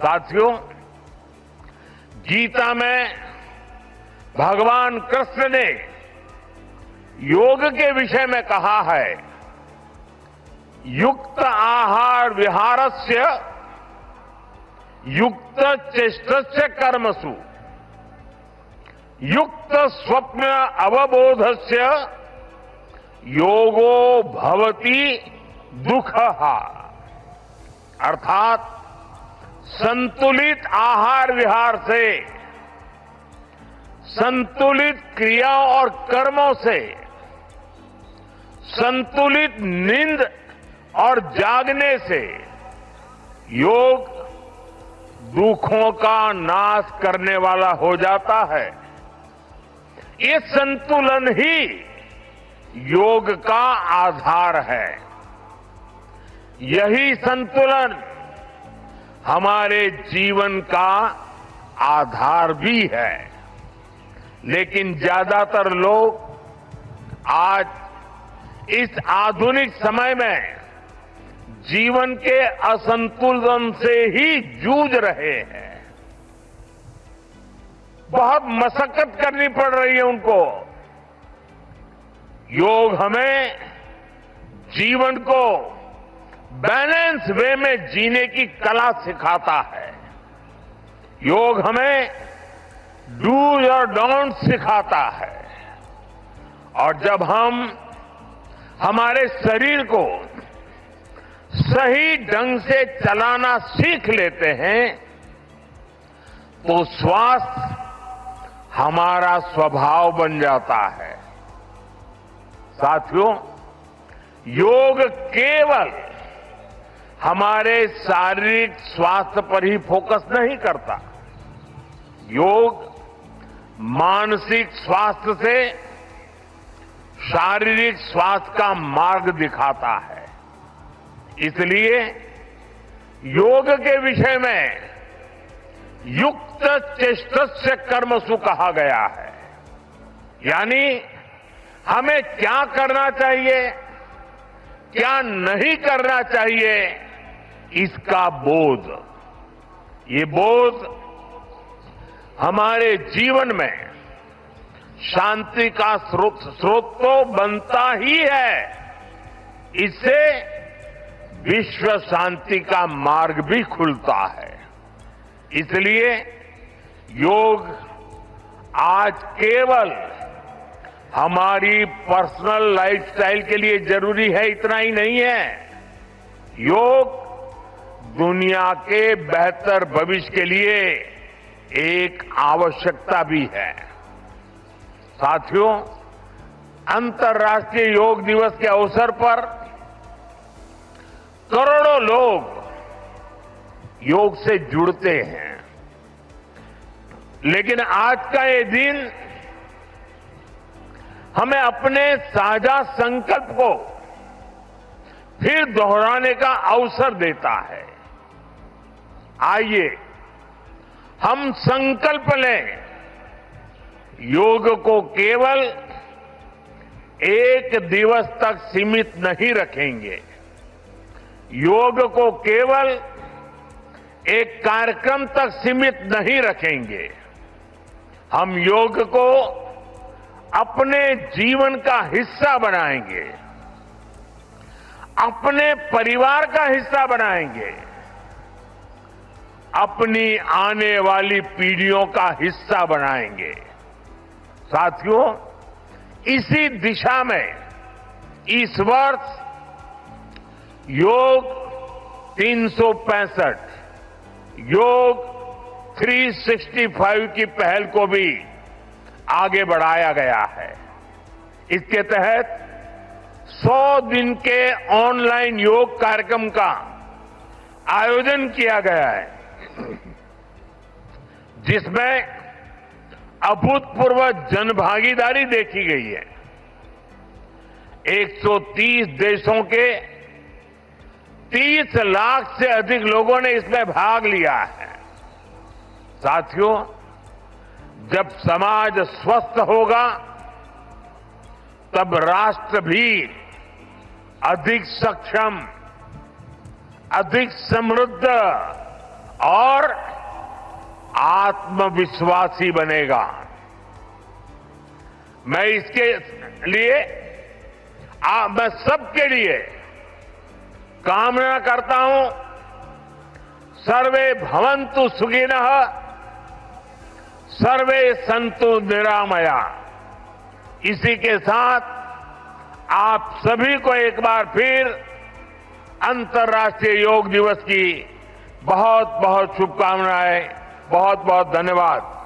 साथियों, गीता में भगवान कृष्ण ने योग के विषय में कहा है, युक्त आहार विहारस्य युक्त चेष्टस्य कर्मसु युक्त स्वप्न अवबोधस्य योगो भवति दुःखः। अर्थात संतुलित आहार विहार से, संतुलित क्रियाओं और कर्मों से, संतुलित नींद और जागने से योग दुखों का नाश करने वाला हो जाता है। ये संतुलन ही योग का आधार है। यही संतुलन हमारे जीवन का आधार भी है। लेकिन ज्यादातर लोग आज इस आधुनिक समय में जीवन के असंतुलन से ही जूझ रहे हैं। बहुत मशक्कत करनी पड़ रही है उनको। योग हमें जीवन को बैलेंस वे में जीने की कला सिखाता है। योग हमें डूज और डोंट सिखाता है। और जब हम हमारे शरीर को सही ढंग से चलाना सीख लेते हैं तो स्वास्थ्य हमारा स्वभाव बन जाता है। साथियों, योग केवल हमारे शारीरिक स्वास्थ्य पर ही फोकस नहीं करता। योग मानसिक स्वास्थ्य से शारीरिक स्वास्थ्य का मार्ग दिखाता है। इसलिए योग के विषय में युक्त चेष्टस्य कर्मसु कहा गया है। यानी हमें क्या करना चाहिए, क्या नहीं करना चाहिए, इसका बोध। ये बोध हमारे जीवन में शांति का स्रोत तो बनता ही है। इससे विश्व शांति का मार्ग भी खुलता है। इसलिए योग आज केवल हमारी पर्सनल लाइफस्टाइल के लिए जरूरी है, इतना ही नहीं है। योग दुनिया के बेहतर भविष्य के लिए एक आवश्यकता भी है। साथियों, अंतर्राष्ट्रीय योग दिवस के अवसर पर करोड़ों लोग योग से जुड़ते हैं। लेकिन आज का ये दिन हमें अपने साझा संकल्प को फिर दोहराने का अवसर देता है। आइए हम संकल्प लें, योग को केवल एक दिवस तक सीमित नहीं रखेंगे। योग को केवल एक कार्यक्रम तक सीमित नहीं रखेंगे। हम योग को अपने जीवन का हिस्सा बनाएंगे, अपने परिवार का हिस्सा बनाएंगे, अपनी आने वाली पीढ़ियों का हिस्सा बनाएंगे। साथियों, इसी दिशा में इस वर्ष योग 365 योग 365 की पहल को भी आगे बढ़ाया गया है। इसके तहत 100 दिन के ऑनलाइन योग कार्यक्रम का आयोजन किया गया है, जिसमें अभूतपूर्व जनभागीदारी देखी गई है। 130 देशों के 30 लाख से अधिक लोगों ने इसमें भाग लिया है। साथियों, जब समाज स्वस्थ होगा तब राष्ट्र भी अधिक सक्षम, अधिक समृद्ध और आत्मविश्वासी बनेगा। मैं इसके लिए मैं सबके लिए कामना करता हूं, सर्वे भवन्तु सुखिनः, सर्वे सन्तु निरामया। इसी के साथ आप सभी को एक बार फिर अंतर्राष्ट्रीय योग दिवस की बहुत बहुत शुभकामनाएं, बहुत बहुत धन्यवाद।